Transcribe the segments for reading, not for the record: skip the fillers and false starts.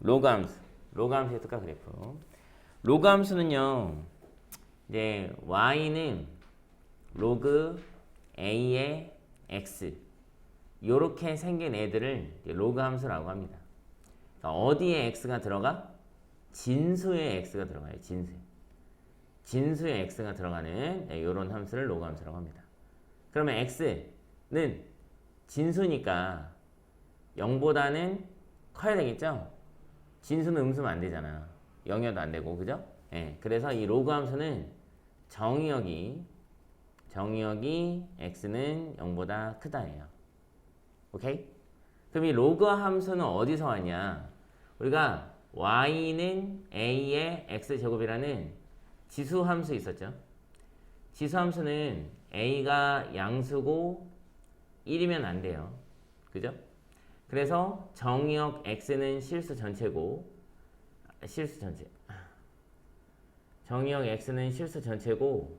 로그 함수. 로그 함수의 특화 그래프. 로그 함수는요, 이제 y는 로그 a의 x. 요렇게 생긴 애들을 이제 로그 함수라고 합니다. 그러니까 어디에 x가 들어가? 진수에 x가 들어가요. 진수에 x가 들어가는 이런 함수를 로그 함수라고 합니다. 그러면 x는 진수니까 0보다는 커야 되겠죠? 진수는 음수면 안 되잖아. 0이어도 안 되고, 그죠? 예, 그래서 이 로그 함수는 정의역이 x는 0보다 크다예요. 오케이? 그럼 이 로그 함수는 어디서 왔냐? 우리가 y는 a의 x제곱이라는 지수 함수 있었죠? 지수 함수는 a가 양수고 1이면 안 돼요. 그죠? 그래서 정의역 x는 실수 전체고 정의역 x는 실수 전체고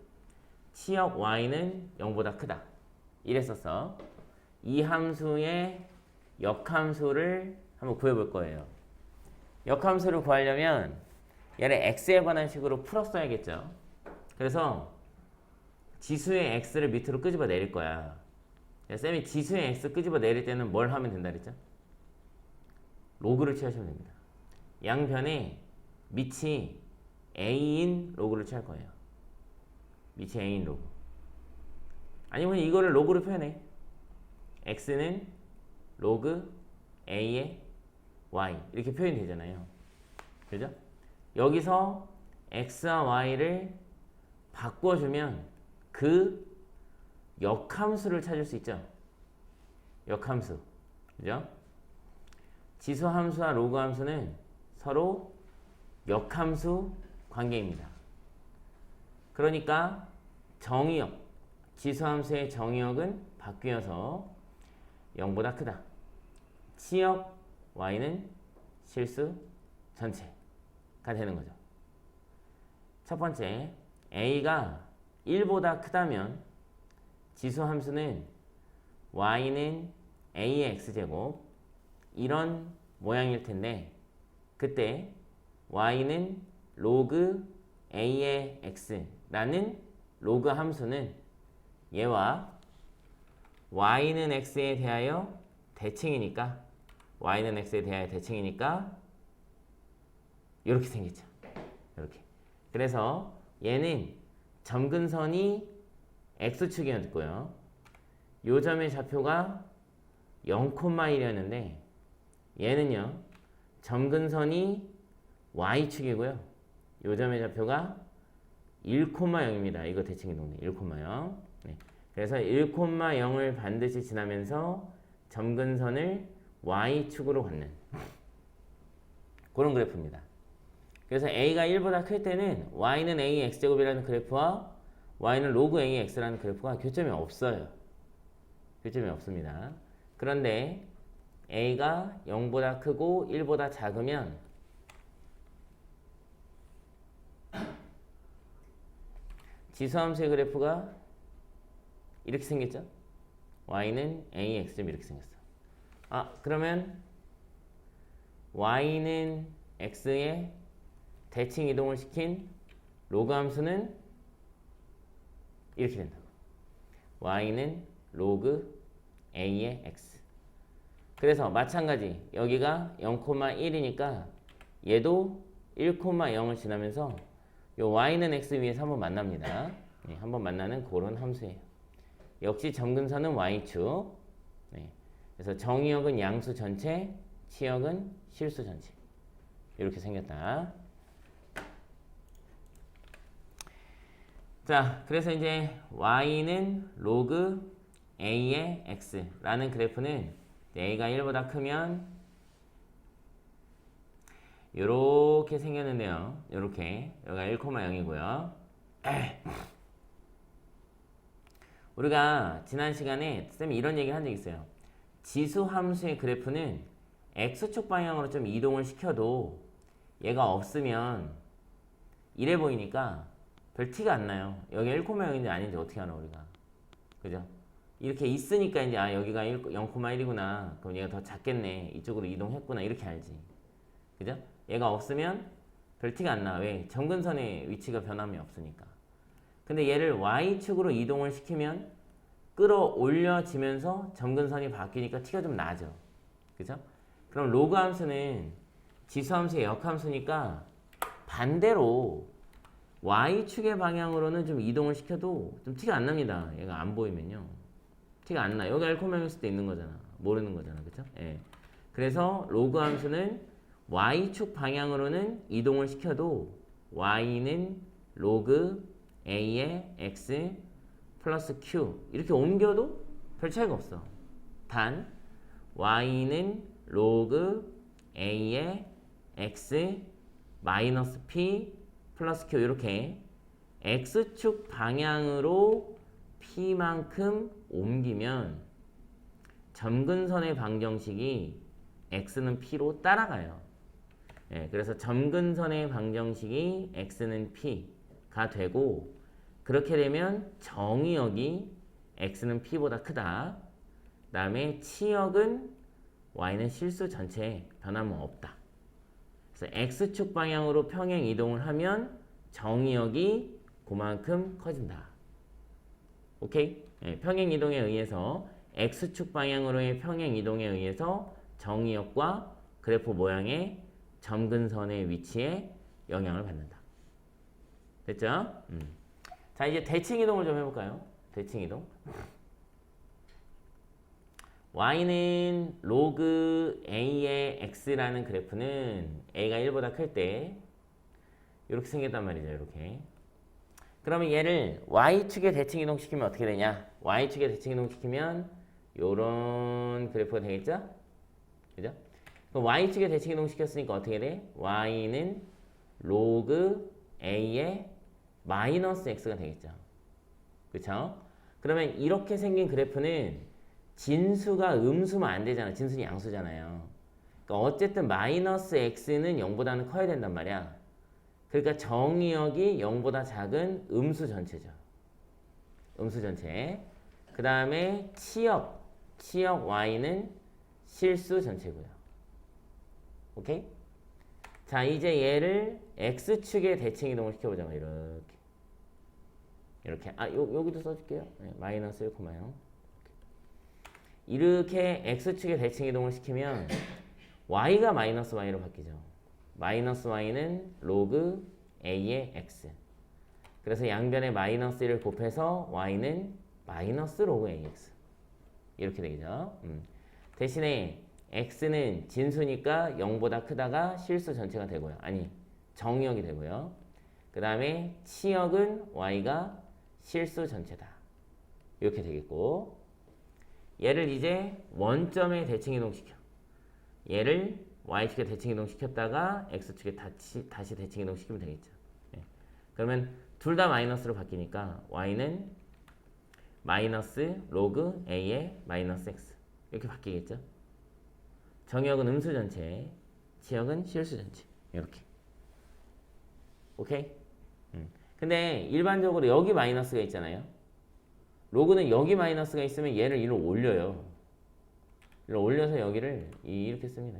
치역 y는 0보다 크다. 이랬었어. 이 함수의 역함수를 한번 구해볼 거예요. 역함수를 구하려면 얘를 x에 관한 식으로 풀었어야겠죠. 그래서 지수의 x를 밑으로 끄집어 내릴 거야. 쌤이 지수의 x 끄집어 내릴 때는 뭘 하면 된다 그랬죠? 로그를 취하시면 됩니다. 양변에 밑이 a인 로그를 취할 거예요. 밑이 a인 로그. 아니면 이거를 로그로 표현해. x는 로그 a의 y 이렇게 표현이 되잖아요. 그죠? 여기서 x와 y를 바꿔주면 그 역함수를 찾을 수 있죠. 역함수. 그죠? 지수함수와 로그함수는 서로 역함수 관계입니다. 그러니까 정의역, 지수함수의 정의역은 바뀌어서 0보다 크다. 치역 y는 실수 전체가 되는 거죠. 첫 번째, a가 1보다 크다면 지수함수는 y는 a의 x제곱 이런 모양일 텐데 그때 y는 로그 a의 x라는 로그 함수는 얘와 y는 x에 대하여 대칭이니까 이렇게 생겼죠. 이렇게. 그래서 얘는 점근선이 x축이었고요. 요 점의 좌표가 0,1이었는데 얘는요. 점근선이 y축이고요. 요 점의 좌표가 1,0입니다. 이거 대칭이동네 1,0. 네. 그래서 1,0을 반드시 지나면서 점근선을 y축으로 갖는 그런 그래프입니다. 그래서 a가 1보다 클 때는 y는 a의 x제곱이라는 그래프와 y는 로그 a의 x라는 그래프가 교점이 없어요. 교점이 없습니다. 그런데 a가 0보다 크고 1보다 작으면 지수함수의 그래프가 이렇게 생겼죠? y는 a의 x점 이렇게 생겼어. 그러면 y는 x에 대칭 이동을 시킨 로그 함수는 이렇게 된다고. y는 로그 a의 x. 그래서 마찬가지 여기가 0,1이니까 얘도 1,0을 지나면서 요 y는 x 위에서 한번 만납니다. 네, 한번 만나는 그런 함수예요. 역시 점근선은 y축. 네, 그래서 정의역은 양수 전체, 치역은 실수 전체. 이렇게 생겼다. 자, 그래서 이제 y는 로그 a의 x라는 그래프는 a가 1보다 크면 요렇게 생겼는데요. 요렇게 여기가 1,0이고요. 우리가 지난 시간에 쌤이 이런 얘기를 한 적 있어요. 지수 함수의 그래프는 x축 방향으로 좀 이동을 시켜도 얘가 없으면 이래 보이니까 별 티가 안 나요. 여기 1,0인지 아닌지 어떻게 하나 우리가. 그죠? 이렇게 있으니까 이제 여기가 0,1이구나. 그럼 얘가 더 작겠네. 이쪽으로 이동했구나. 이렇게 알지. 그죠? 얘가 없으면 별 티가 안 나. 왜? 점근선의 위치가 변함이 없으니까. 근데 얘를 y축으로 이동을 시키면 끌어올려지면서 점근선이 바뀌니까 티가 좀 나죠. 그죠? 그럼 로그 함수는 지수함수의 역함수니까 반대로 y축의 방향으로는 좀 이동을 시켜도 좀 티가 안 납니다. 얘가 안 보이면요. 티가 안 나. 여기 알코올명일 수도 있는 거잖아. 모르는 거잖아. 그죠? 예. 그래서 로그 함수는 y축 방향으로는 이동을 시켜도 y는 로그 a의 x 플러스 q 이렇게 옮겨도 별 차이가 없어. 단 y는 로그 a의 x 마이너스 p 플러스 q 이렇게 x축 방향으로 p만큼 옮기면 점근선의 방정식이 x는 p로 따라가요. 예, 그래서 점근선의 방정식이 x는 p가 되고 그렇게 되면 정의역이 x는 p보다 크다. 그 다음에 치역은 y는 실수 전체에 변함은 없다. 그래서 x축 방향으로 평행 이동을 하면 정의역이 그만큼 커진다. 오케이? 예, 평행 이동에 의해서 x축 방향으로의 평행 이동에 의해서 정의역과 그래프 모양의 점근선의 위치에 영향을 받는다. 됐죠? 자, 이제 대칭 이동을 좀 해볼까요? 대칭 이동. y는 로그 a의 x라는 그래프는 a가 1보다 클 때 이렇게 생겼단 말이죠. 이렇게. 그러면 얘를 y축에 대칭 이동시키면 어떻게 되냐? y축에 대칭 이동시키면 요런 그래프가 되겠죠? 그죠? 그럼 y축에 대칭 이동시켰으니까 어떻게 돼? y는 로그 a의 마이너스 x가 되겠죠. 그쵸? 그러면 이렇게 생긴 그래프는 진수가 음수면 안 되잖아. 진수는 양수잖아요. 그러니까 어쨌든 마이너스 x는 0보다는 커야 된단 말이야. 그러니까 정의역이 0보다 작은 음수 전체죠. 음수 전체. 그 다음에 치역 y는 실수 전체고요. 오케이? 자, 이제 얘를 x축에 대칭 이동을 시켜보자. 이렇게. 아, 여기도 써줄게요. 네, 마이너스 1,0. 이렇게 x축에 대칭 이동을 시키면 y가 마이너스 y로 바뀌죠. 마이너스 y는 로그 a의 x. 그래서 양변에 마이너스 1을 곱해서 y는 마이너스 로그 ax. 이렇게 되죠. 대신에 x는 진수니까 0보다 크다가 실수 전체가 되고요. 아니, 정의역이 되고요. 그 다음에 치역은 y가 실수 전체다. 이렇게 되겠고 얘를 이제 원점에 대칭 이동시켜. 얘를 y축에 대칭 이동시켰다가 x축에 다시 대칭 이동시키면 되겠죠. 네. 그러면 둘 다 마이너스로 바뀌니까 y는 마이너스 로그 a의 마이너스 x 이렇게 바뀌겠죠. 정의역은 음수 전체, 치역은 실수 전체. 이렇게. 오케이? 근데 일반적으로 여기 마이너스가 있잖아요. 로그는 여기 마이너스가 있으면 얘를 이리로 올려요. 이리로 올려서 여기를 이렇게 씁니다.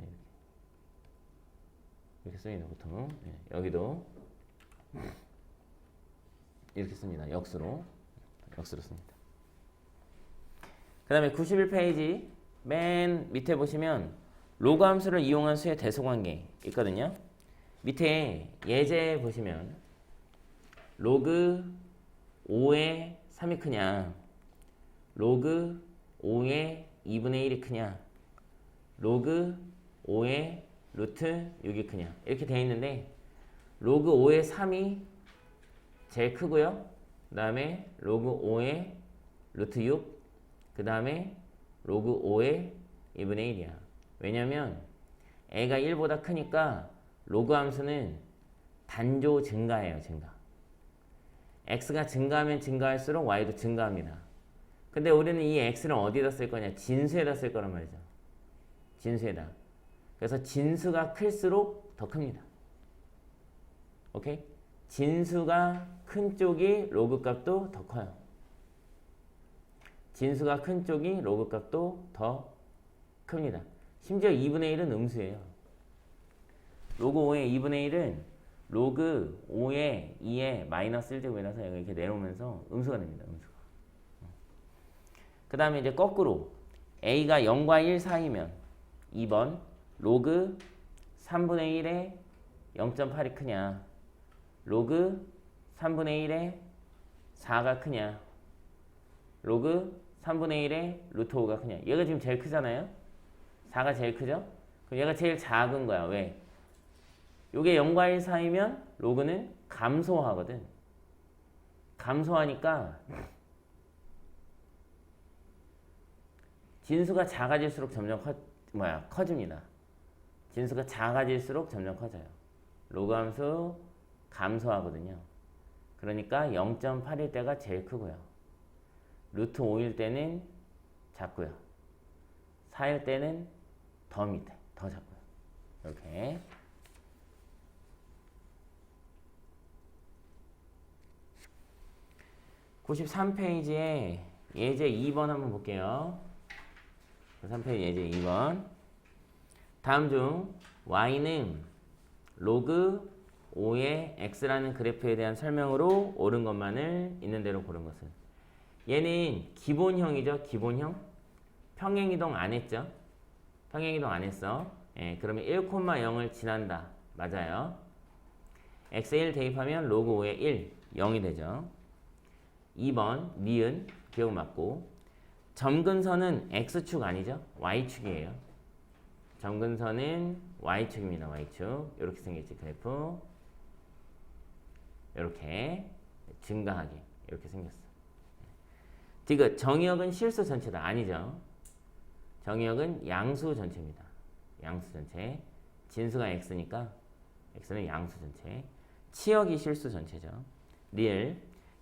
이렇게 씁니다. 보통. 네, 여기도 이렇게 씁니다. 역수로 씁니다. 그 다음에 91페이지 맨 밑에 보시면 로그 함수를 이용한 수의 대소관계 있거든요. 밑에 예제 보시면 로그 5의 3이 크냐, 로그 5의 2분의 1이 크냐, 로그 5의 루트 6이 크냐 이렇게 되어 있는데 로그 5의 3이 제일 크고요. 그 다음에 로그 5의 루트 6, 그 다음에 로그 5의 2분의 1이야. 왜냐면 a가 1보다 크니까 로그 함수는 단조 증가해요. 증가. x가 증가하면 증가할수록 y도 증가합니다. 근데 우리는 이 x를 어디다 쓸 거냐? 진수에다 쓸 거란 말이죠. 진수에다. 그래서 진수가 클수록 더 큽니다. 오케이? 진수가 큰 쪽이 로그 값도 더 커요. 진수가 큰 쪽이 로그 값도 더 큽니다. 심지어 2분의 1은 음수예요. 로그 5의 2분의 1은 로그 5의 2의 마이너스 1제곱이라서 이렇게 내려오면서 음수가 됩니다. 음수가. 그 다음에 이제 거꾸로 a가 0과 1 사이면 2번 로그 3분의 1의 0.8이 크냐 로그 3분의 1의 4가 크냐 로그 3분의 1의 루트 5가 크냐. 얘가 지금 제일 크잖아요. 4가 제일 크죠. 그럼 얘가 제일 작은 거야. 왜? 요게 0과 1 사이면 로그는 감소하거든. 감소하니까 진수가 작아질수록 점점 커집니다. 진수가 작아질수록 점점 커져요. 로그 함수 감소하거든요. 그러니까 0.8일 때가 제일 크고요. 루트 5일 때는 작고요. 4일 때는 더 밑에, 더 작고요. 이렇게. (93페이지에) 예제 2번 한번 볼게요. 93페이지 예제 2번. 다음 중 y는 로그 5의 x라는 그래프에 대한 설명으로 옳은 것만을 있는 대로 고른 것은. 얘는 기본형이죠. 기본형. 평행이동 안 했죠. 평행이동 안 했어. 예, 그러면 1,0을 지난다. 맞아요. x에 1 대입하면 로그 5의 1, 0이 되죠. 2번 니은 기억 맞고. 점근선은 x축 아니죠. y축이에요. 점근선은 y축입니다. y축. 이렇게 생겼지 그래프. 이렇게 증가하게 이렇게 생겼어. 디귿 정의역은 실수 전체다. 아니죠. 정의역은 양수 전체입니다. 양수 전체. 진수가 x니까 x는 양수 전체. 치역이 실수 전체죠. 리을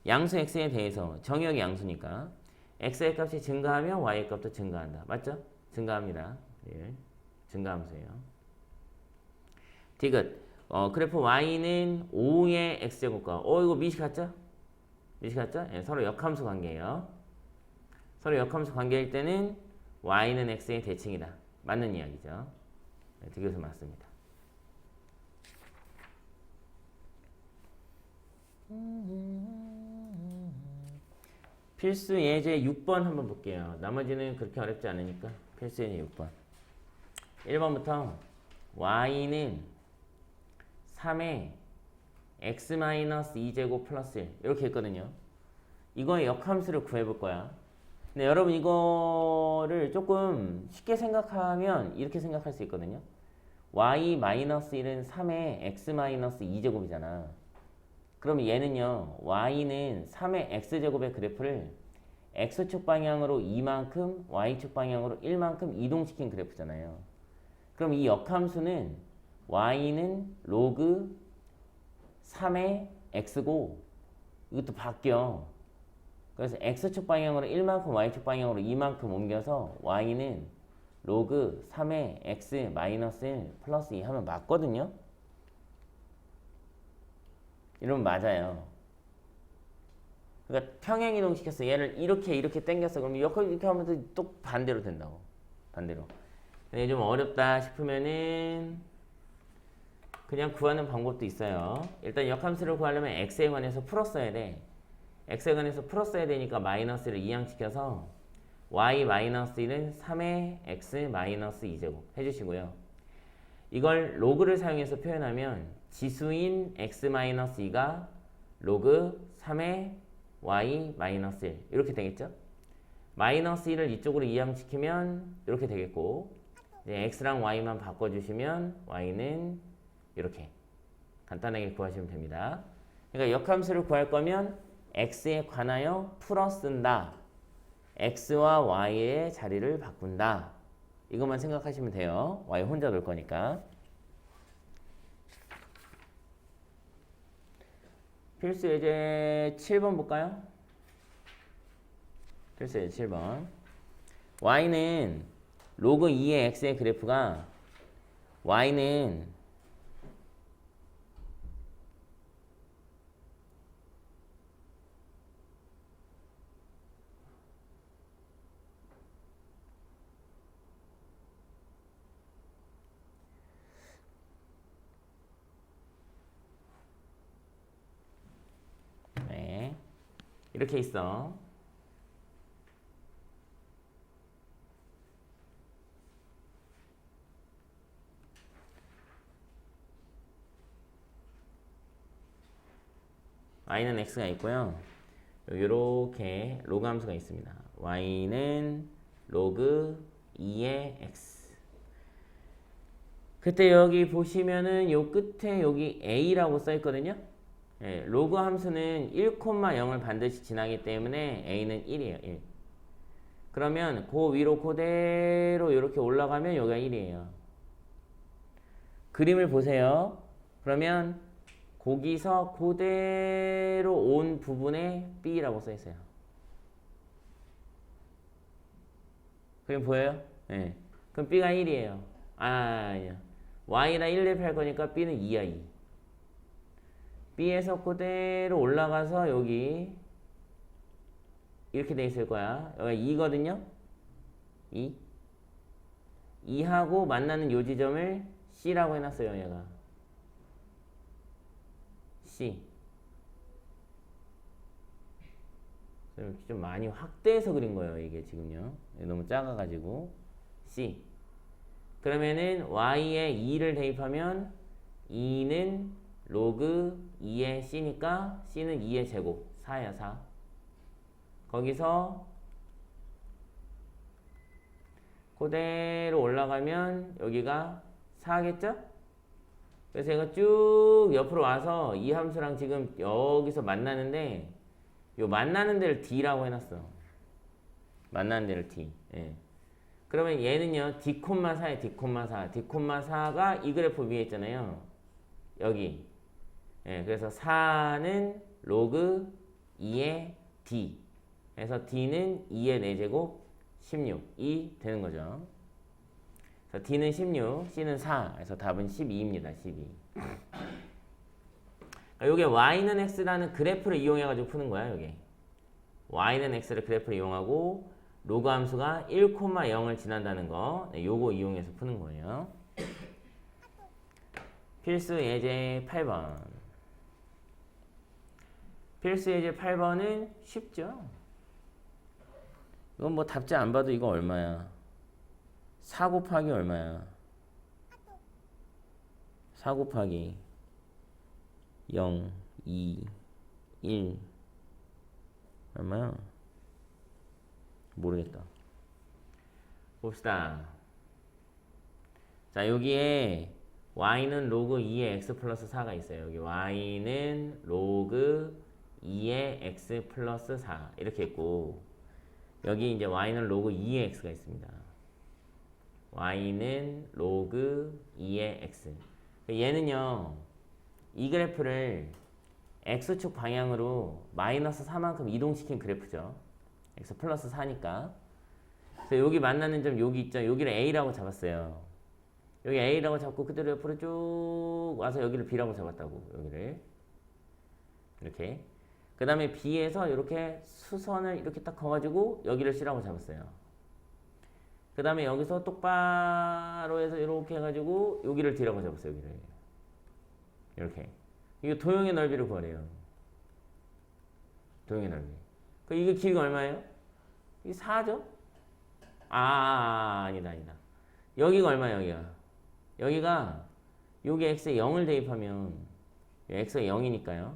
양수 x에 대해서 정의역이 양수니까 x의 값이 증가하면 y의 값도 증가한다. 맞죠? 증가합니다. 리을 증가함수예요. 디귿 그래프 y는 5의 x제곱과 이거 미시 같죠? 미시 같죠? 예, 서로 역함수 관계예요. 서로 역함수 관계일 때는 y는 x의 대칭이다. 맞는 이야기죠. 네, 디귿은 맞습니다. 필수 예제 6번 한번 볼게요. 나머지는 그렇게 어렵지 않으니까 필수 예제 6번. 1번부터 y는 3의 x-2제곱 플러스 1 이렇게 했거든요. 이거의 역함수를 구해볼 거야. 근데 여러분 이거를 조금 쉽게 생각하면 이렇게 생각할 수 있거든요. y-1은 3의 x-2제곱이잖아. 그럼 얘는요. y는 3의 x제곱의 그래프를 x축 방향으로 2만큼 y축 방향으로 1만큼 이동시킨 그래프잖아요. 그럼 이 역함수는 y는 로그 3의 x고 이것도 바뀌어. 그래서 x축 방향으로 1만큼 y축 방향으로 2만큼 옮겨서 y는 로그 3의 x 마이너스 1 플러스 2 하면 맞거든요. 이러면 맞아요. 그러니까 평행이동 시켰어. 얘를 이렇게 당겼어. 그럼 이렇게 하면 또 반대로 된다고. 반대로. 근데 좀 어렵다 싶으면은 그냥 구하는 방법도 있어요. 일단 역함수를 구하려면 x에 관해서 풀었어야 돼. x에 관해서 풀었어야 되니까 마이너스를 이항시켜서 y-1은 3의 x-2제곱 해주시고요. 이걸 로그를 사용해서 표현하면 지수인 x-2가 로그 3의 y-1 이렇게 되겠죠? 마이너스 1을 이쪽으로 이항시키면 이렇게 되겠고 이제 x랑 y만 바꿔주시면 y는 이렇게 간단하게 구하시면 됩니다. 그러니까 역함수를 구할 거면 x에 관하여 풀어 쓴다. x와 y의 자리를 바꾼다. 이것만 생각하시면 돼요. y 혼자 놀 거니까. 필수 예제 7번 볼까요? 필수 예제 7번. y는 로그 2의 x의 그래프가 y는 이렇게 있어. y는 x가 있고요. 요렇게 로그 함수가 있습니다. y는 로그 2의 x. 그때 여기 보시면은 요 끝에 여기 a라고 써 있거든요. 예, 로그 함수는 1,0을 반드시 지나기 때문에 a는 1이에요. 1. 그러면 그 위로 그대로 이렇게 올라가면 여기가 1이에요. 그림을 보세요. 그러면 거기서 그대로 온 부분에 b라고 써 있어요. 그림 보여요? 네. 그럼 b가 1이에요. 아니야. y랑 1 대표할 거니까 b는 2야, 2. b에서 그대로 올라가서 여기 이렇게 돼 있을 거야. 여기 2거든요. 2. 2하고 만나는 요 지점을 C라고 해놨어요, 얘가. C. 좀 많이 확대해서 그린 거예요, 이게 지금요. 너무 작아가지고. C. 그러면은 Y에 2를 대입하면 2는 로그 2의 C니까 C는 2의 제곱. 4야, 4. 거기서 그대로 올라가면 여기가 4겠죠? 그래서 제가 쭉 옆으로 와서 이 함수랑 지금 여기서 만나는데 요 만나는 데를 D라고 해놨어. 만나는 데를 D. 예. 그러면 얘는요 D, 4에 D, 4. D, 4가 이 그래프 위에 있잖아요. 여기. 예. 그래서 4는 로그 2의 D. 그래서 D는 2의 4제곱 16이 되는 거죠. 그래서 D는 16, C는 4. 그래서 답은 12입니다. 12. 요게 Y는 X라는 그래프를 이용해가지고 푸는 거야, 요게. Y는 X를 그래프를 이용하고 로그 함수가 1,0을 지난다는 거. 네, 요거 이용해서 푸는 거예요. 필수 예제 8번. 필수 예제 8번은 쉽죠? 이건 뭐 답지 안 봐도 이거 얼마야? 4 곱하기 얼마야? 4 곱하기 0, 2, 1 얼마야? 모르겠다. 봅시다. 자, 여기에 y는 로그 2의 x 플러스 4가 있어요. 여기 y는 로그 2의 x 플러스 4 이렇게 있고 여기 이제 y는 로그 2의 x가 있습니다. y는 로그 2의 x. 얘는요, 이 그래프를 x축 방향으로 마이너스 4만큼 이동시킨 그래프죠. x 플러스 4니까. 그래서 여기 만나는 점 여기 있죠. 여기를 a라고 잡았어요. 여기 a라고 잡고 그대로 옆으로 쭉 와서 여기를 b라고 잡았다고. 여기를 이렇게. 그 다음에 b에서 이렇게 수선을 이렇게 딱 그어가지고 여기를 c라고 잡았어요. 그 다음에 여기서 똑바로 해서 이렇게 해가지고 여기를 d라고 잡았어요. 여기를 이렇게. 이게 도형의 넓이를 구하래요. 도형의 넓이. 이게 길이가 얼마예요? 이게 4죠? 아니다. 여기가 얼마예요, 여기가? 여기가 여기 x에 0을 대입하면 x가 0이니까요.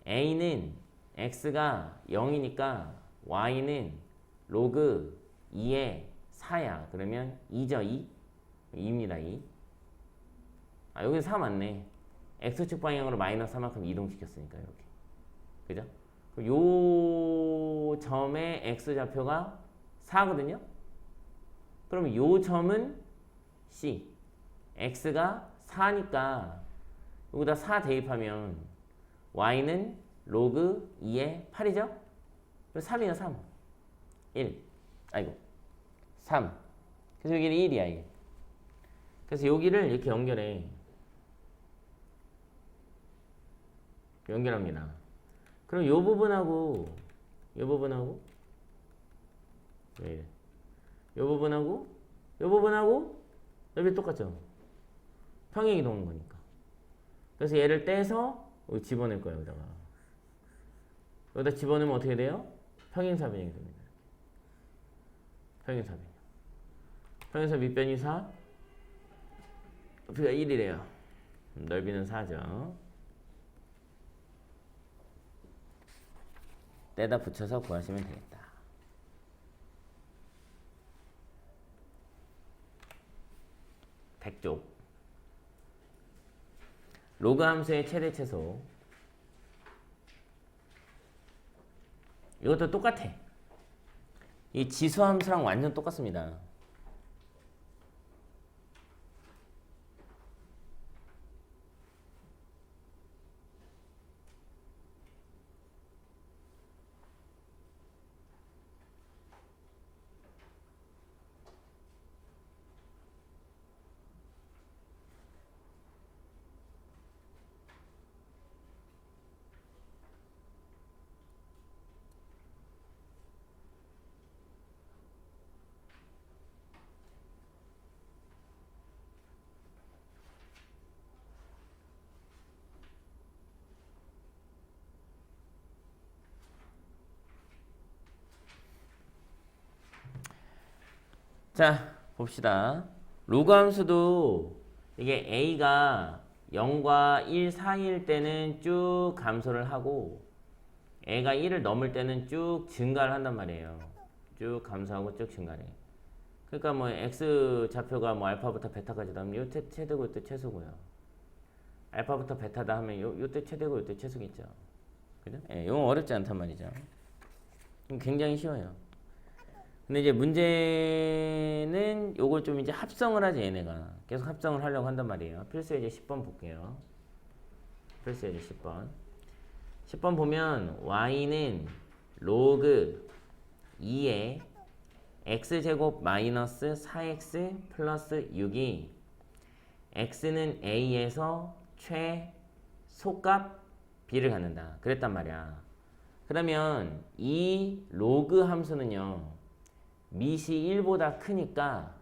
a는 x가 0이니까 y는 로그 2의 4야. 그러면 2죠, 2? 2입니다, 2. 여기는 4 맞네. x축 방향으로 마이너스 4만큼 이동시켰으니까, 이렇게. 그죠? 요 점의 x좌표가 4거든요? 그럼 요 점은 C. x가 4니까 여기다 4 대입하면 y는 로그 2의 8이죠? 3이요, 3. 1. 아이고. 3. 그래서 여기는 1이야, 이게. 그래서 여기를 이렇게 연결합니다. 그럼 요 부분하고 요 부분하고 왜 이래? 요 부분하고 넓이 똑같죠? 평행 이동한 거니까. 그래서 얘를 떼서 여기 집어넣을 거예요, 여기다가. 여기다 집어넣으면 어떻게 돼요? 평행사변형이 됩니다. 평행사변형. 평행사 밑변이 4, 높이가 1이래요. 넓이는 4죠. 떼다 붙여서 구하시면 되겠다. 백쪽. 로그 함수의 최대 최소. 이것도 똑같아. 이 지수 함수랑 완전 똑같습니다. 자, 봅시다. 로그 함수도 이게 a가 0과 1 사이일 때는 쭉 감소를 하고 a가 1을 넘을 때는 쭉 증가를 한단 말이에요. 쭉 감소하고 쭉 증가해. 그러니까 뭐 x 좌표가 뭐 알파부터 베타까지다 하면 요때 최대고 요때 최소고요. 알파부터 베타다 하면 요때 최대고 요때 최소겠죠. 그죠? 예, 이건 어렵지 않단 말이죠. 굉장히 쉬워요. 근데 이제 문제는 요걸 좀 이제 합성을 하지, 얘네가. 계속 합성을 하려고 한단 말이에요. 필수 예제 10번 볼게요. 필수 예제 10번. 10번 보면 y는 로그 2의 x제곱 마이너스 4x 플러스 6이 x는 a에서 최소값 b를 갖는다. 그랬단 말이야. 그러면 이 로그 함수는요, 밑이 1보다 크니까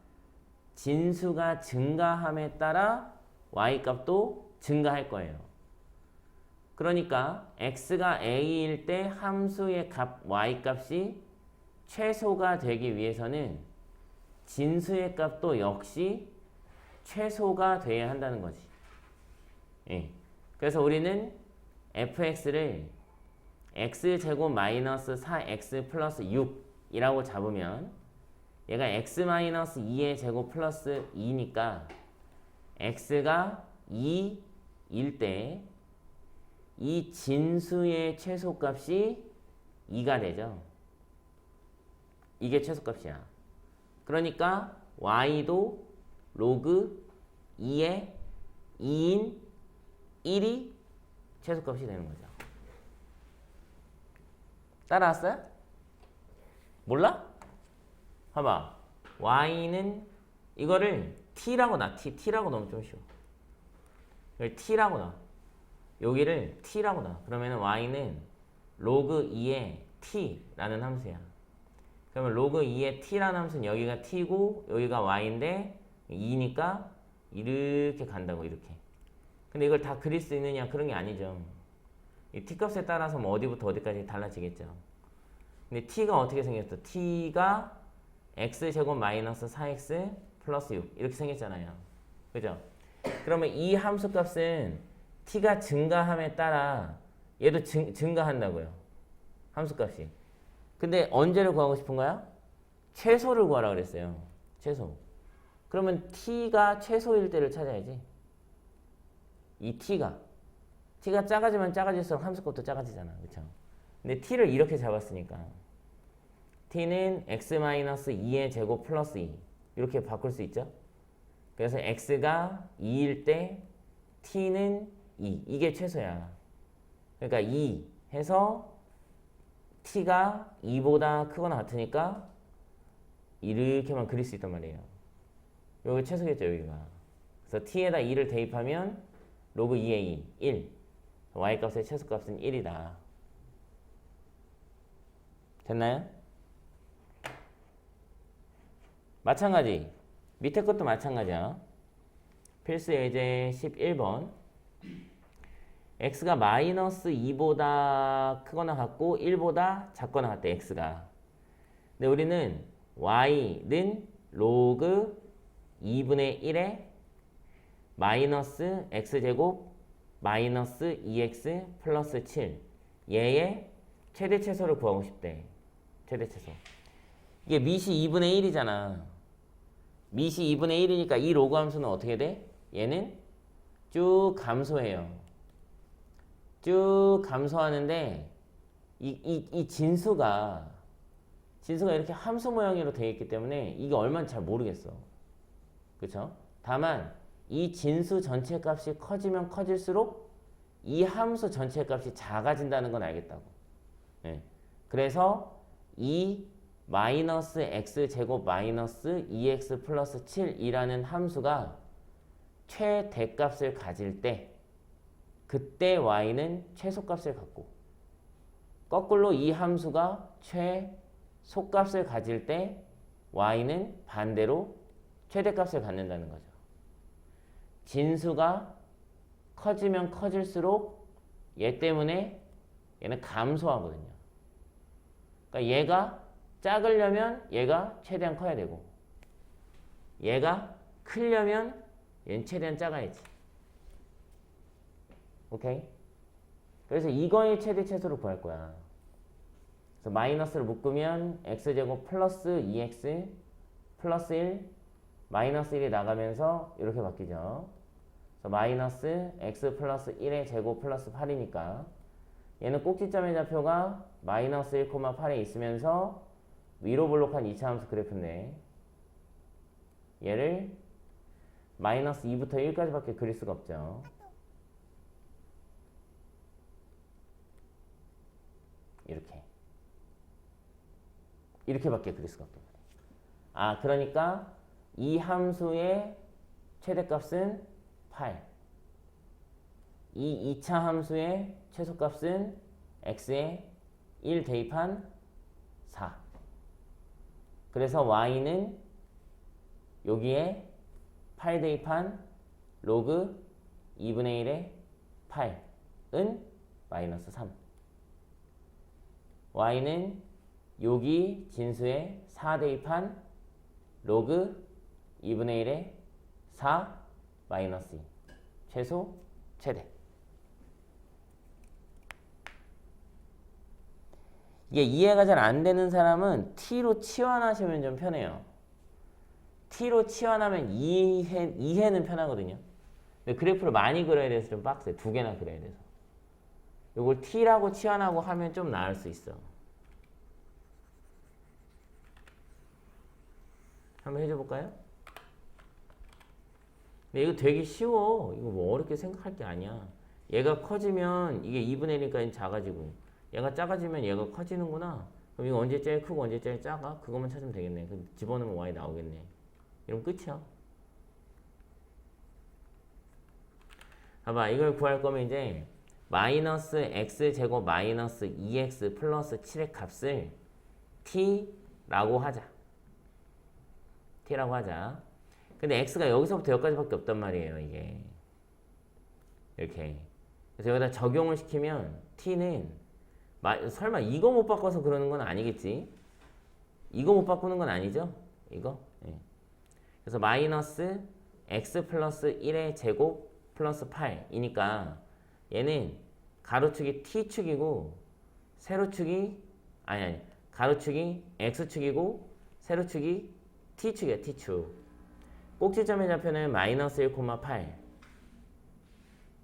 진수가 증가함에 따라 y값도 증가할 거예요. 그러니까 x가 a일 때 함수의 값 y값이 최소가 되기 위해서는 진수의 값도 역시 최소가 돼야 한다는 거지. 예. 그래서 우리는 fx를 x제곱 마이너스 4x 플러스 6이라고 잡으면 얘가 x-2의 제곱 플러스 2니까 x가 2일 때 이 진수의 최소값이 2가 되죠. 이게 최소값이야. 그러니까 y도 로그 2의 2인 1이 최소값이 되는 거죠. 따라왔어요? 몰라? 봐봐. y는 이거를 t라고 놔. t라고 넣으면 좀 쉬워. 이걸 t라고 놔. 여기를 t라고 놔. 그러면 y는 로그 2의 t라는 함수야. 그러면 로그 2의 t라는 함수는 여기가 t고 여기가 y인데 2니까 이렇게 간다고, 이렇게. 근데 이걸 다 그릴 수 있느냐? 그런 게 아니죠. 이 t값에 따라서 뭐 어디부터 어디까지 달라지겠죠. 근데 t가 어떻게 생겼어? t가 x제곱 마이너스 4x 플러스 6 이렇게 생겼잖아요. 그죠? 그러면 이 함수 값은 t가 증가함에 따라 얘도 증가한다고요. 함수 값이. 근데 언제를 구하고 싶은 거야? 최소를 구하라 그랬어요. 최소. 그러면 t가 최소일 때를 찾아야지. 이 t가 작아지면 작아질수록 함수 값도 작아지잖아. 그쵸? 근데 t를 이렇게 잡았으니까 t는 x-2의 제곱 플러스 2 이렇게 바꿀 수 있죠. 그래서 x가 2일 때 t는 2 이게 최소야. 그러니까 2 해서 t가 2보다 크거나 같으니까 이렇게만 그릴 수 있단 말이에요. 여기 최소겠죠, 여기가. 그래서 t에다 2를 대입하면 로그 2의 2, 1. y값의 최소값은 1이다. 됐나요? 마찬가지. 밑에 것도 마찬가지야. 필수 예제 11번. x가 마이너스 2보다 크거나 같고 1보다 작거나 같대 x가. 근데 우리는 y는 로그 2분의 1에 마이너스 x제곱 마이너스 2x 플러스 7 얘의 최대 최소를 구하고 싶대. 최대 최소. 이게 미시 2분의 1이잖아. 미시 2분의 1이니까 이 로그 함수는 어떻게 돼? 얘는 쭉 감소해요. 쭉 감소하는데 이 진수가 이렇게 함수 모양으로 되어 있기 때문에 이게 얼마인지 잘 모르겠어. 그쵸? 다만 이 진수 전체 값이 커지면 커질수록 이 함수 전체 값이 작아진다는 건 알겠다고. 네. 그래서 이 마이너스 x제곱 마이너스 2x 플러스 7이라는 함수가 최대값을 가질 때 그때 y는 최소값을 갖고 거꾸로 이 함수가 최소값을 가질 때 y는 반대로 최대값을 갖는다는 거죠. 진수가 커지면 커질수록 얘 때문에 얘는 감소하거든요. 그러니까 얘가 작으려면 얘가 최대한 커야 되고 얘가 크려면 얘는 최대한 작아야지. 오케이? 그래서 이거의 최대 최소를 구할 거야. 그래서 마이너스를 묶으면 x제곱 플러스 2x 플러스 1 마이너스 1이 나가면서 이렇게 바뀌죠. 그래서 마이너스 x 플러스 1의 제곱 플러스 8이니까 얘는 꼭지점의 좌표가 마이너스 1, 8에 있으면서 위로 볼록한 2차 함수 그래프인데 얘를 마이너스 2부터 1까지밖에 그릴 수가 없죠. 이렇게밖에 그릴 수가 없단 말이에요. 아, 그러니까 이 함수의 최대값은 8. 이 2차 함수의 최소값은 x에 1 대입한 4. 그래서 y는 여기에 8 대입한 로그 2분의 1의 8은 마이너스 3. y는 여기 진수에 4 대입한 로그 2분의 1의 4 마이너스 2. 최소, 최대. 이게 이해가 잘 안 되는 사람은 t로 치환하시면 좀 편해요. t로 치환하면 이해는 편하거든요. 근데 그래프를 많이 그려야 돼서 좀 빡세. 2개나 그려야 돼서. 이걸 t라고 치환하고 하면 좀 나을 수 있어. 한번 해줘 볼까요? 근데 이거 되게 쉬워. 이거 뭐 어렵게 생각할 게 아니야. 얘가 커지면 이게 2분의 1이니까 작아지고 얘가 작아지면 얘가 커지는구나. 그럼 이거 언제 제일 크고 언제 제일 작아? 그것만 찾으면 되겠네. 그럼 집어넣으면 y 나오겠네. 이러면 끝이야. 봐봐. 이걸 구할 거면 이제 마이너스 x제곱 마이너스 2x 플러스 7의 값을 t라고 하자. t라고 하자. 근데 x가 여기서부터 여기까지밖에 없단 말이에요. 이게 이렇게. 그래서 여기다 적용을 시키면 t는 설마 이거 못 바꿔서 그러는 건 아니겠지? 이거 못 바꾸는 건 아니죠? 이거? 예. 그래서 마이너스 x 플러스 1의 제곱 플러스 8이니까 얘는 가로축이 t축이고 세로축이 아니 가로축이 x축이고 세로축이 t축이야. t축. 꼭지점의 좌표는 마이너스 1, 8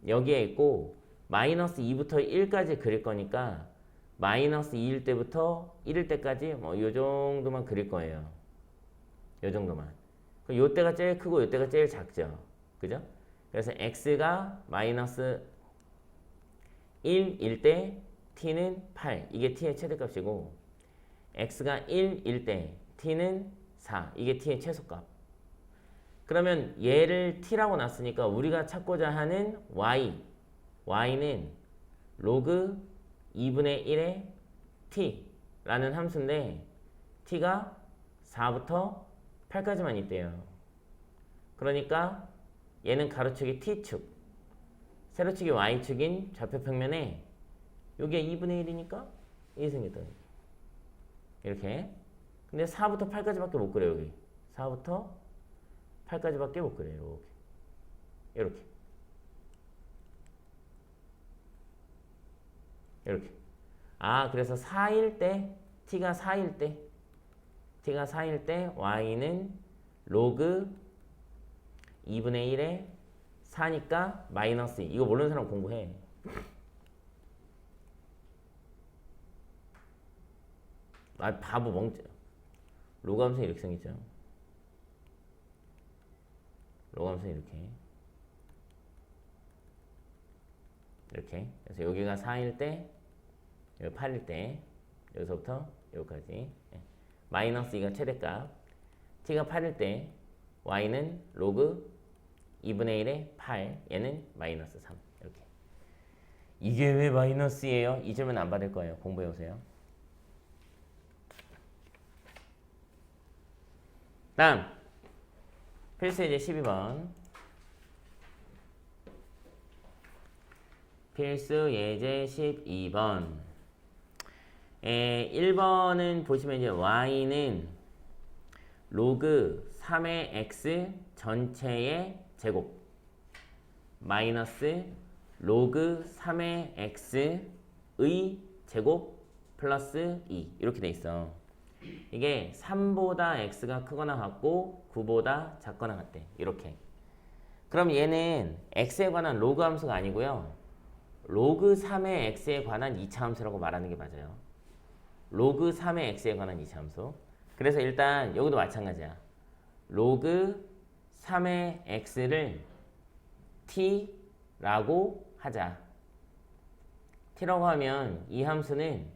여기에 있고 마이너스 2부터 1까지 그릴 거니까 마이너스 2일 때부터 1일 때까지 뭐 요 정도만 그릴 거예요. 요 정도만. 그럼 요 때가 제일 크고 요 때가 제일 작죠. 그죠? 그래서 x가 마이너스 1일 때 t는 8. 이게 t의 최대값이고 x가 1일 때 t는 4. 이게 t의 최소값. 그러면 얘를 t라고 놨으니까 우리가 찾고자 하는 y는 로그 2분의 1의 t라는 함수인데 t가 4부터 8까지만 있대요. 그러니까 얘는 가로축이 t축, 세로축이 y축인 좌표 평면에 여기가 2분의 1이니까 1이 생겼다. 이렇게. 근데 4부터 8까지밖에 못 그려요. 여기 4부터 8까지밖에 못 그려요. 이렇게. 이렇게. 아, 그래서 4일 때 t가 4일 때 y는 로그 2분의 1에 4니까 마이너스 2. 이거 모르는 사람 공부해. 아, 바보 멍청. 로그함수 이렇게 생겼죠. 로그함수 이렇게. 이렇게. 그래서 여기가 4일 때, 여기 8일 때, 여기서부터 여기까지. 마이너스 2가 최대값. t가 8일 때, y는 로그 2분의 1에 8, 얘는 마이너스 3. 이렇게. 이게 왜 마이너스예요? 이 질문 안 받을 거예요. 공부해 오세요. 다음 필수 예제 12번. 필수 예제 12번. 1번은 보시면 이제 y는 로그 3의 x 전체의 제곱 마이너스 로그 3의 x의 제곱 플러스 2 이렇게 돼 있어. 이게 3보다 x가 크거나 같고 9보다 작거나 같대. 이렇게. 그럼 얘는 x에 관한 로그 함수가 아니고요. 로그 3의 x에 관한 2차 함수라고 말하는 게 맞아요. 로그 3의 x에 관한 2차 함수. 그래서 일단 여기도 마찬가지야. 로그 3의 x를 t라고 하자. t라고 하면 이 함수는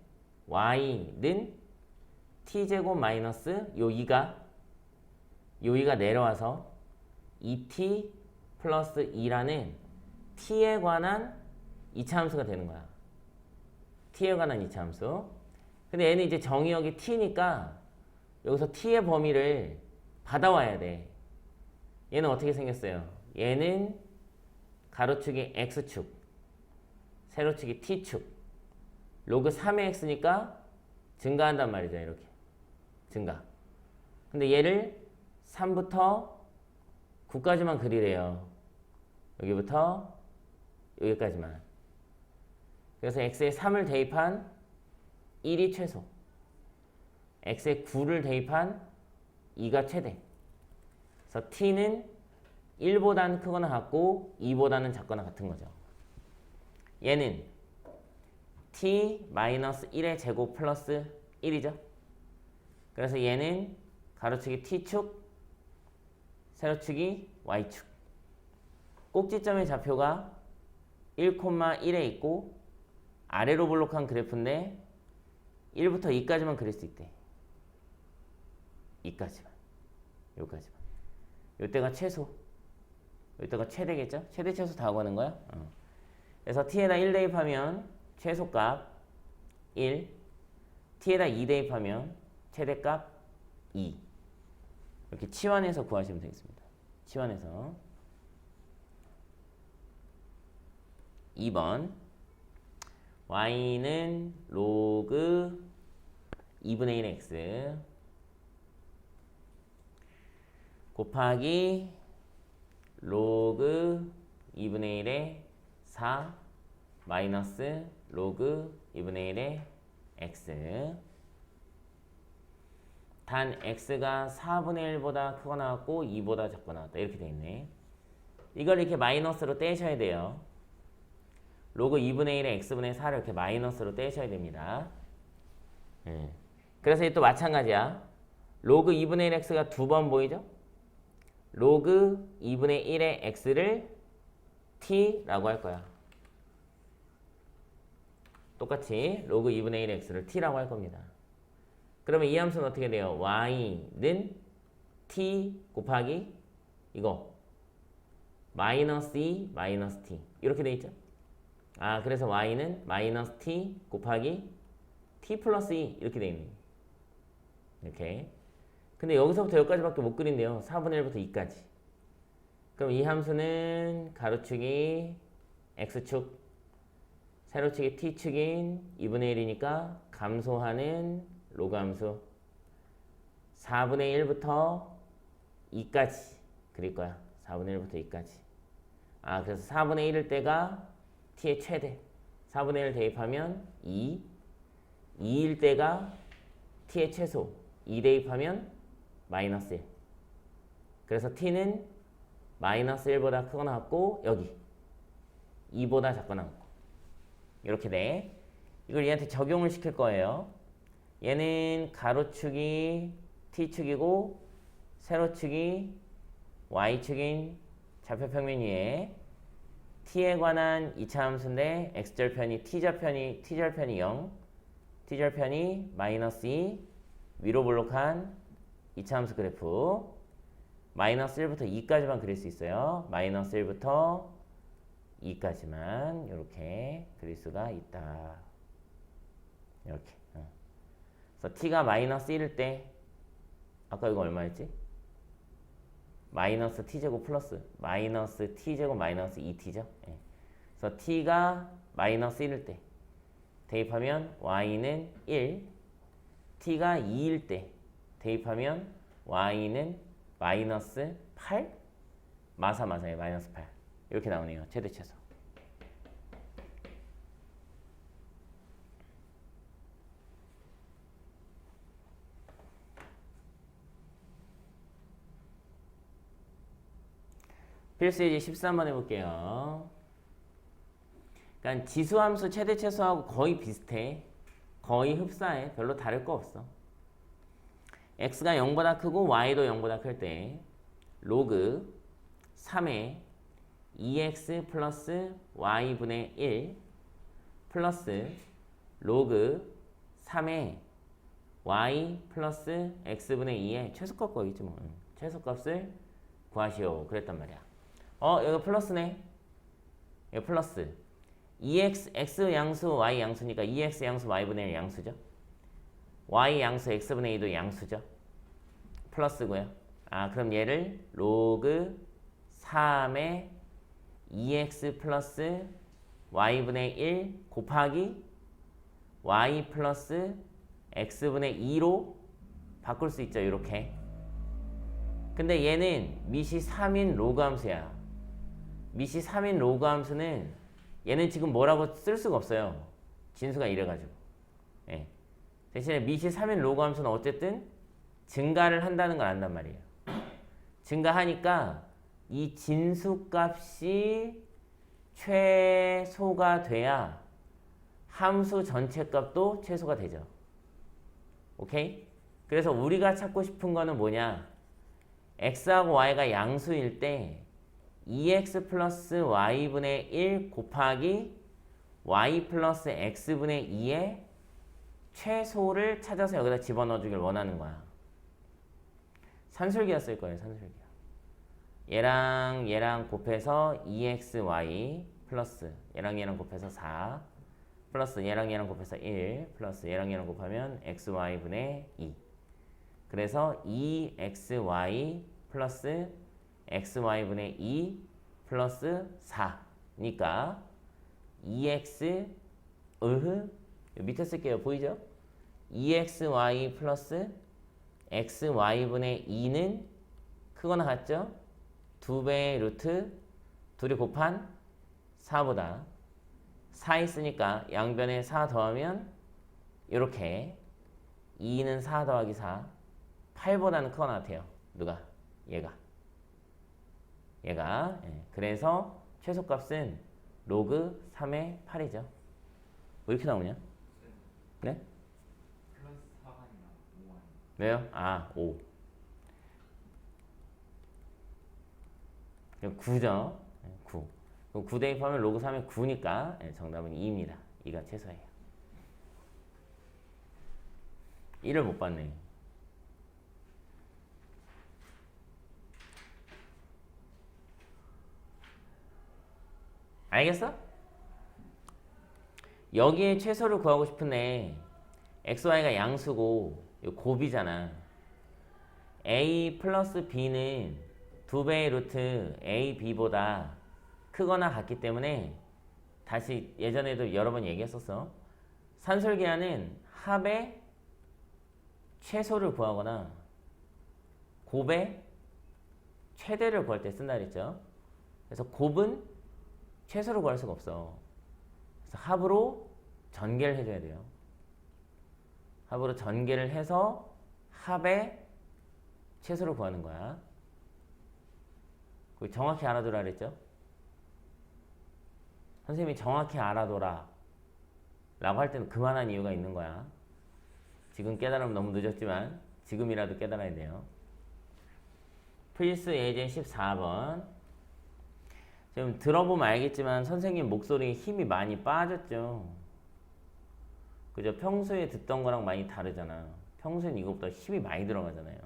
y는 t제곱 마이너스 요 2가 내려와서 2t 플러스 2라는 t에 관한 2차 함수가 되는 거야. t에 관한 2차 함수. 근데 얘는 이제 정의역이 t니까 여기서 t의 범위를 받아와야 돼. 얘는 어떻게 생겼어요? 얘는 가로축이 x축, 세로축이 t축, 로그 3의 x니까 증가한단 말이죠. 이렇게. 증가. 근데 얘를 3부터 9까지만 그리래요. 여기부터 여기까지만. 그래서 x에 3을 대입한 1이 최소. x에 9를 대입한 2가 최대. 그래서 t는 1보다는 크거나 같고 2보다는 작거나 같은 거죠. 얘는 t-1의 제곱 플러스 1이죠. 그래서 얘는 가로축이 t축, 세로축이 y축. 꼭지점의 좌표가 1,1에 있고 아래로 볼록한 그래프인데 1부터 2까지만 그릴 수 있대. 2까지만. 여기까지만. 이때가 최소. 이때가 최대겠죠? 최대 최소 다 구하는 거야? 그래서 t에다 1 대입하면 최소값 1, t에다 2 대입하면 최대값 2. 이렇게 치환해서 구하시면 되겠습니다. 치환해서. 2번 y는 로그 2분의 1 x 곱하기 로그 2분의 1의 4 마이너스 로그 2분의 1의 x. 단 x가 4분의 1보다 크거나 같고 2보다 작거나 같다. 이렇게 돼 있네. 이걸 이렇게 마이너스로 떼셔야 돼요. 로그 2분의 1의 x분의 4를 이렇게 마이너스로 떼셔야 됩니다. 그래서 또 마찬가지야. 로그 2분의 1 x가 두 번 보이죠? 로그 2분의 1의 x를 t라고 할 거야. 똑같이 로그 2분의 1의 x를 t라고 할 겁니다. 그러면 이 함수는 어떻게 돼요? y는 t 곱하기 이거 마이너스 2 마이너스 t 이렇게 돼 있죠? 아, 그래서 y는 마이너스 t 곱하기 t 플러스 2 이렇게 돼 있네. 이렇게. 근데 여기서부터 여기까지밖에 못 그린대요. 4분의 1부터 2까지. 그럼 이 함수는 가로축이 x축, 세로축이 t축인 2분의 1이니까 감소하는 로그 함수 4분의 1부터 2까지 그릴 거야. 4분의 1부터 2까지. 아, 그래서 4분의 1일 때가 t의 최대. 4분의 1 대입하면 2. 2일 때가 t의 최소. 2 대입하면 마이너스 1. 그래서 t는 마이너스 1보다 크거나 같고 여기 2보다 작거나 같고 이렇게 돼. 이걸 얘한테 적용을 시킬 거예요. 얘는 가로축이 t축이고 세로축이 y축인 좌표평면 위에 t에 관한 2차 함수인데 x절편이 t절편이 0, t절편이 마이너스 2, 위로 볼록한 2차 함수 그래프 마이너스 1부터 2까지만 그릴 수 있어요. 마이너스 1부터 2까지만 이렇게 그릴 수가 있다. 이렇게. 그래서 t가 마이너스 1일 때 아까 이거 얼마였지? 마이너스 t제곱 플러스 마이너스 t제곱 마이너스 2t죠. 예. 그래서 t가 마이너스 1일 때 대입하면 y는 1, t가 2일 때 대입하면 y는 마이너스 8? 맞아요. 마이너스 8. 이렇게 나오네요. 최대 최소. 필수예제 13번 해볼게요. 그러니까 지수함수 최대 최소하고 거의 비슷해. 거의 흡사해. 별로 다를 거 없어. x가 0보다 크고 y도 0보다 클 때 로그 3의 2x 플러스 y분의 1 플러스 로그 3의 y 플러스 x분의 2의 최소값 거겠지 뭐. 최소값을 구하시오. 그랬단 말이야. 여기 플러스네. 여기 플러스 2x, x 양수, y 양수니까 2x 양수, y분의 1 양수죠. y 양수, x분의 2도 양수죠. 플러스고요. 그럼 얘를 로그 3의 2x 플러스 y분의 1 곱하기 y 플러스 x분의 2로 바꿀 수 있죠. 이렇게. 근데 얘는 밑이 3인 로그 함수야. 밑이 3인 로그 함수는 얘는 지금 뭐라고 쓸 수가 없어요. 진수가 이래가지고. 예. 대신에 밑이 3인 로그 함수는 어쨌든 증가를 한다는 걸 안단 말이에요. 증가하니까 이 진수값이 최소가 돼야 함수 전체 값도 최소가 되죠. 오케이? 그래서 우리가 찾고 싶은 거는 뭐냐? x하고 y가 양수일 때 2x 플러스 y분의 1 곱하기 y 플러스 x분의 2의 최소를 찾아서 여기다 집어넣어주길 원하는 거야. 산술기였을 거예요. 산술기야. 얘랑 곱해서 2xy 플러스 얘랑 곱해서 4 플러스 얘랑 곱해서 1 플러스 얘랑 곱하면 xy분의 2 그래서 2xy 플러스 xy분의 2 플러스 4니까 2x 밑에 쓸게요. 보이죠? 2xy 플러스 xy분의 2는 크거나 같죠? 2배의 루트 둘이 곱한 4보다 4 있으니까 양변에 4 더하면 이렇게 2는 4 더하기 4 8보다는 크거나 같아요. 누가? 얘가. 예. 그래서 최소값은 로그 3의 8이죠. 왜 이렇게 나오냐? 네? 플러스 4가 아니라 5가 왜요? 5. 9죠. 9. 9 대입하면 로그 3의 9니까 정답은 2입니다. 2가 최소예요. 1을 못 봤네. 알겠어? 여기에 최소를 구하고 싶은데 xy가 양수고 곱이잖아. a 플러스 b는 2배의 루트 a, b보다 크거나 같기 때문에 다시 예전에도 여러 번 얘기했었어. 산술계하는 합의 최소를 구하거나 곱의 최대를 구할 때 쓴다 그랬죠. 그래서 곱은 최소를 구할 수가 없어. 그래서 합으로 전개를 해줘야 돼요. 합으로 전개를 해서 합의 최소를 구하는 거야. 정확히 알아두라 그랬죠. 선생님이 정확히 알아둬라 라고 할 때는 그만한 이유가 있는 거야. 지금 깨달으면 너무 늦었지만 지금이라도 깨달아야 돼요. 필수 예제 14번. 지금 들어보면 알겠지만 선생님 목소리에 힘이 많이 빠졌죠. 그죠? 평소에 듣던 거랑 많이 다르잖아. 평소엔 이것보다 힘이 많이 들어가잖아요.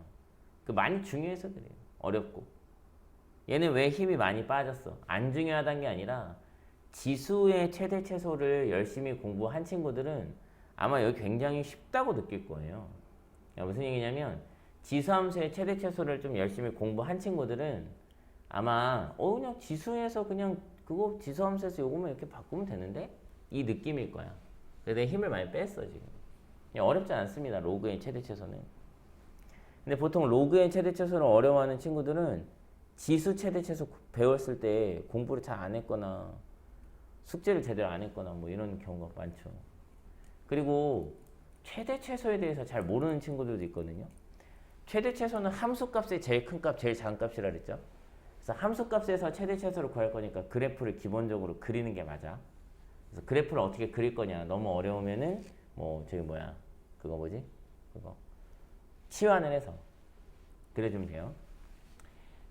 그 많이 중요해서 그래요. 어렵고. 얘는 왜 힘이 많이 빠졌어? 안 중요하다는 게 아니라 지수의 최대 최소를 열심히 공부한 친구들은 아마 여기 굉장히 쉽다고 느낄 거예요. 무슨 얘기냐면 지수함수의 최대 최소를 좀 열심히 공부한 친구들은 아마 그냥 지수에서 그냥 그거 지수함수에서 요거만 이렇게 바꾸면 되는데 이 느낌일 거야. 근데 내 힘을 많이 뺐어 지금. 어렵지 않습니다. 로그의 최대 최소는. 근데 보통 로그의 최대 최소를 어려워하는 친구들은 지수 최대 최소 배웠을 때 공부를 잘 안 했거나 숙제를 제대로 안 했거나 뭐 이런 경우가 많죠. 그리고 최대 최소에 대해서 잘 모르는 친구들도 있거든요. 최대 최소는 함수값의 제일 큰 값, 제일 작은 값이라 그랬죠. 그래서 함수값에서 최대 최소를 구할 거니까 그래프를 기본적으로 그리는 게 맞아. 그래서 그래프를 어떻게 그릴 거냐. 너무 어려우면은 그거 뭐지? 그거 치환을 해서 그려주면 돼요.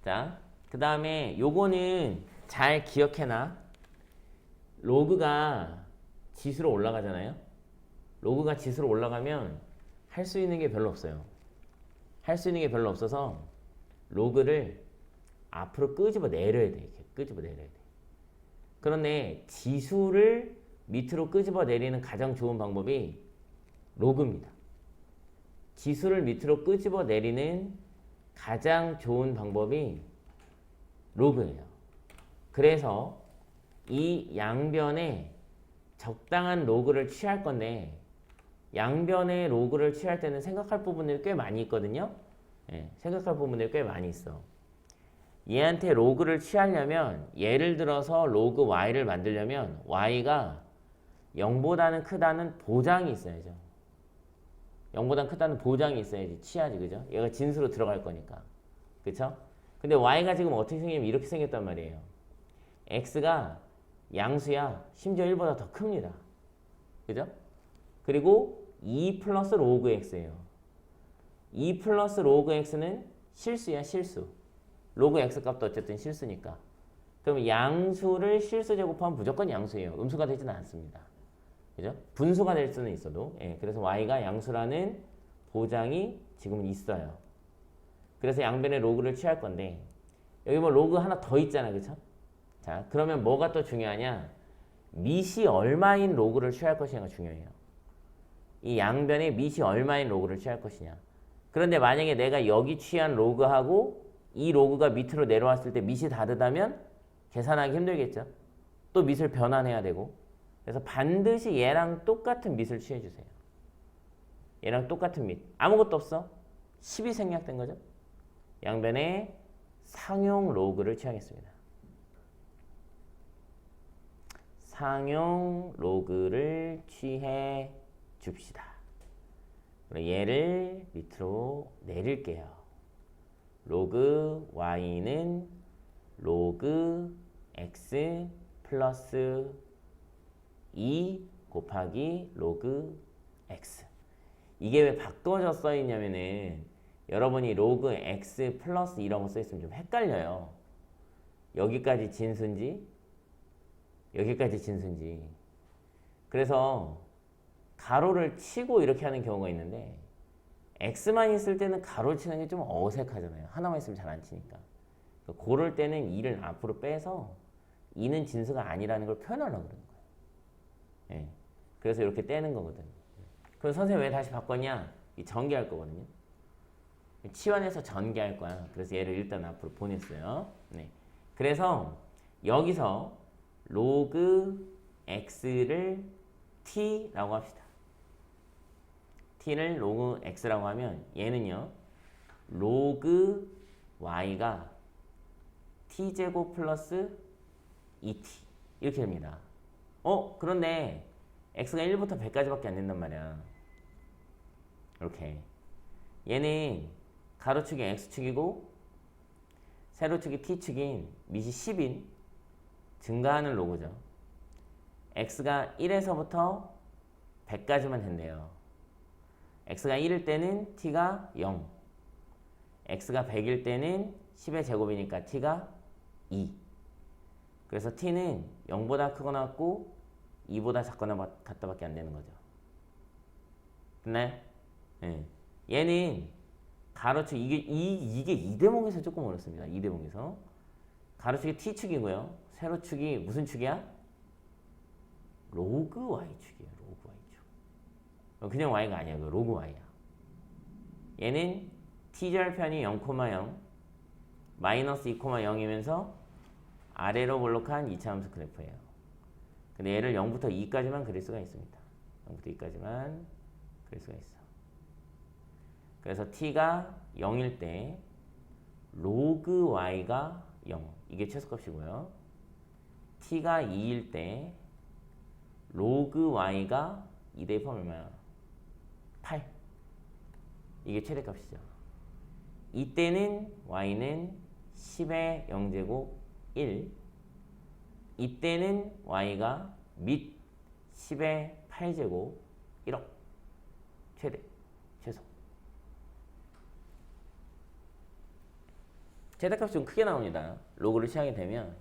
자, 그 다음에 요거는 잘 기억해놔. 로그가 지수로 올라가잖아요. 로그가 지수로 올라가면 할 수 있는 게 별로 없어요. 할 수 있는 게 별로 없어서 로그를 앞으로 끄집어 내려야 돼. 이렇게 끄집어 내려야 돼. 그런데 지수를 밑으로 끄집어 내리는 가장 좋은 방법이 로그입니다. 지수를 밑으로 끄집어 내리는 가장 좋은 방법이 로그예요. 그래서 이 양변에 적당한 로그를 취할 건데 양변의 로그를 취할 때는 생각할 부분들이 꽤 많이 있거든요. 생각할 부분들이 꽤 많이 있어. 얘한테 로그를 취하려면 예를 들어서 로그 y를 만들려면 y가 0보다는 크다는 보장이 있어야죠. 0보다 크다는 보장이 있어야지 취하지, 그죠? 얘가 진수로 들어갈 거니까. 그쵸? 근데 y가 지금 어떻게 생기면 이렇게 생겼단 말이에요. x가 양수야. 심지어 1보다 더 큽니다. 그죠? 그리고 2 플러스 로그 x예요. 2 플러스 로그 x는 실수야, 실수. 로그 x 값도 어쨌든 실수니까. 그럼 양수를 실수 제곱하면 무조건 양수예요. 음수가 되지는 않습니다. 그죠? 분수가 될 수는 있어도. 그래서 y가 양수라는 보장이 지금은 있어요. 그래서 양변에 로그를 취할 건데 여기 뭐 로그 하나 더 있잖아. 그쵸? 자, 그러면 뭐가 또 중요하냐? 밑이 얼마인 로그를 취할 것이냐가 중요해요. 이 양변에 밑이 얼마인 로그를 취할 것이냐. 그런데 만약에 내가 여기 취한 로그하고 이 로그가 밑으로 내려왔을 때 밑이 다르다면 계산하기 힘들겠죠. 또 밑을 변환해야 되고. 그래서 반드시 얘랑 똑같은 밑을 취해주세요. 얘랑 똑같은 밑. 아무것도 없어. 10이 생략된 거죠. 양변에 상용 로그를 취하겠습니다. 상용 로그를 취해 줍시다. 얘를 밑으로 내릴게요. 로그 y는 로그 x 플러스 2 곱하기 로그 x. 이게 왜 바꿔져 써 있냐면은 여러분이 로그 x 플러스 이런 거 써 있으면 좀 헷갈려요. 여기까지 진수인지 여기까지 진수인지. 그래서 가로를 치고 이렇게 하는 경우가 있는데 x만 있을 때는 가로를 치는 게 좀 어색하잖아요. 하나만 있으면 잘 안 치니까. 그럴 때는 2를 앞으로 빼서 2는 진수가 아니라는 걸 표현하려고 그러는 거예요. 그래서 이렇게 떼는 거거든. 그럼 선생님 왜 다시 바꿨냐? 이 전개할 거거든요. 치환해서 전개할 거야. 그래서 얘를 일단 앞으로 보냈어요. 그래서 여기서 로그 x를 t라고 합시다. t를 로그 x라고 하면 얘는요. 로그 y가 t제곱 플러스 2t 이렇게 됩니다. 그런데 x가 1부터 100까지밖에 안 된단 말이야. 이렇게 얘는 가로축이 x축이고 세로축이 t축인 밑이 10인 증가하는 로그죠. x가 1에서부터 100까지만 된대요. x가 1일 때는 t가 0, x가 100일 때는 10의 제곱이니까 t가 2. 그래서 t는 0보다 크거나 같고 2보다 작거나 같다밖에 안 되는 거죠. 됐나요? 네. 얘는 가로축 이게 이 대목에서 조금 어렵습니다. 이 대목에서 가로축이 t축이고요. 세로축이 무슨 축이야? 로그 y축이에요. 로그 y축. 그냥 y가 아니야. 그 로그 y야. 얘는 t절편이 0,0 마이너스 2,0이면서 아래로 볼록한 2차함수 그래프예요. 근데 얘를 0부터 2까지만 그릴 수가 있습니다. 0부터 2까지만 그릴 수가 있어. 그래서 t가 0일 때 로그 y가 0. 이게 최소값이고요. t가 2일 때 로그 y가 2 대입하면 얼마야? 8. 이게 최대값이죠. 이때는 y는 10의 0제곱 1. 이때는 y가 밑 10의 8제곱 1억. 최소. 최대값이 좀 크게 나옵니다. 로그를 취하게 되면.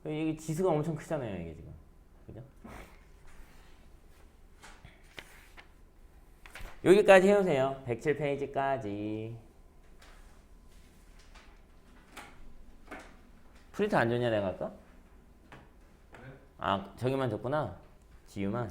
이게 지수가 엄청 크잖아요, 이게 지금. 그죠? 여기까지 해오세요. 107페이지까지. 프린트 안 줬냐, 내가 아까? 아, 저기만 줬구나. 지유만.